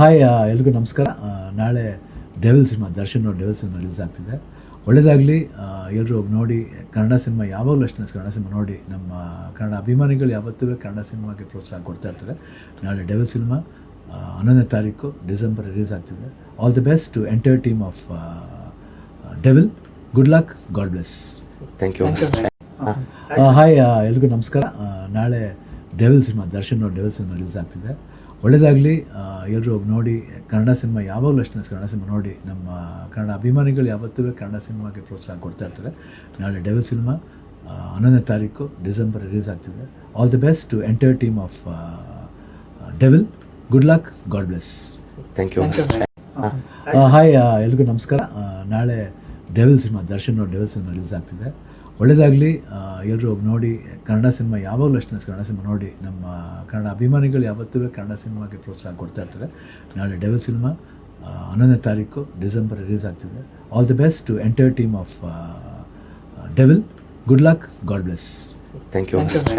Hi ಎಲ್ರಿಗೂ ನಮಸ್ಕಾರ. ನಾಳೆ ಡೆವಿಲ್ ಸಿನಿಮಾ ದರ್ಶನ್ ಅವ್ರ ಡೆವಿಲ್ ಸಿನಿಮಾ ರಿಲೀಸ್ ಆಗ್ತಿದೆ. ಒಳ್ಳೆಯದಾಗಲಿ, ಎಲ್ಲರೂ ಹೋಗಿ ನೋಡಿ. ಕನ್ನಡ ಸಿನಿಮಾ ಯಾವಾಗಲೂ ಅಷ್ಟೇ, ಕನ್ನಡ ಸಿನಿಮಾ ನೋಡಿ. ನಮ್ಮ ಕನ್ನಡ ಅಭಿಮಾನಿಗಳು ಯಾವತ್ತೂ ಕನ್ನಡ ಸಿನಿಮಾಗೆ ಪ್ರೋತ್ಸಾಹ ಕೊಡ್ತಾ ಇರ್ತಾರೆ. ನಾಳೆ ಡೆವಿಲ್ ಸಿನಿಮಾ 11ನೇ ತಾರೀಕು ಡಿಸೆಂಬರ್ ರಿಲೀಸ್ ಆಗ್ತಿದೆ. All the best to entire team of Devil. Good luck, God bless. Thank you. Hi ಎಲ್ರಿಗೂ ನಮಸ್ಕಾರ. ನಾಳೆ ಡೆವಿಲ್ ಸಿನಿಮಾ ದರ್ಶನ್ ಅವ್ರ ಡೆವಿಲ್ ಸಿನಿಮಾ ರಿಲೀಸ್ ಆಗ್ತಿದೆ. ಒಳ್ಳೆಯದಾಗಲಿ, ಎಲ್ಲರೂ ಹೋಗಿ ನೋಡಿ. ಕನ್ನಡ ಸಿನಿಮಾ ಯಾವಾಗಲೂ ಅಷ್ಟೇ, ಕನ್ನಡ ಸಿನಿಮಾ ನೋಡಿ. ನಮ್ಮ ಕನ್ನಡ ಅಭಿಮಾನಿಗಳು ಯಾವತ್ತೂ ಕನ್ನಡ ಸಿನಿಮಾಗೆ ಪ್ರೋತ್ಸಾಹ ಕೊಡ್ತಾ ಇರ್ತಾರೆ. ನಾಳೆ ಡೆವಿಲ್ ಸಿನಿಮಾ 11ನೇ ತಾರೀಕು ಡಿಸೆಂಬರ್ ರಿಲೀಸ್ ಆಗ್ತಿದೆ. All the best to entire team of Devil. Good luck, God bless. Thank you. Hi ಎಲ್ರಿಗೂ ನಮಸ್ಕಾರ. ನಾಳೆ ಡೆವಿಲ್ ಸಿನಿಮಾ ದರ್ಶನ್ ಅವ್ರ ಡೆವಿಲ್ ಸಿನಿಮಾ ರಿಲೀಸ್ ಆಗ್ತಿದೆ. ಒಳ್ಳೆಯದಾಗಲಿ, ಎಲ್ಲರೂ ಹೋಗಿ ನೋಡಿ. ಕನ್ನಡ ಸಿನಿಮಾ ಯಾವಾಗಲೂ ಅಷ್ಟೇ, ಕನ್ನಡ ಸಿನಿಮಾ ನೋಡಿ. ನಮ್ಮ ಕನ್ನಡ ಅಭಿಮಾನಿಗಳು ಯಾವತ್ತೂ ಕನ್ನಡ ಸಿನಿಮಾಗೆ ಪ್ರೋತ್ಸಾಹ ಕೊಡ್ತಾ ಇರ್ತಾರೆ. ನಾಳೆ ಡೆವಿಲ್ ಸಿನಿಮಾ 11ನೇ ತಾರೀಕು ಡಿಸೆಂಬರ್ ರಿಲೀಸ್ ಆಗ್ತಿದೆ. All the best to entire team of Devil. Good luck, God bless. Thank you.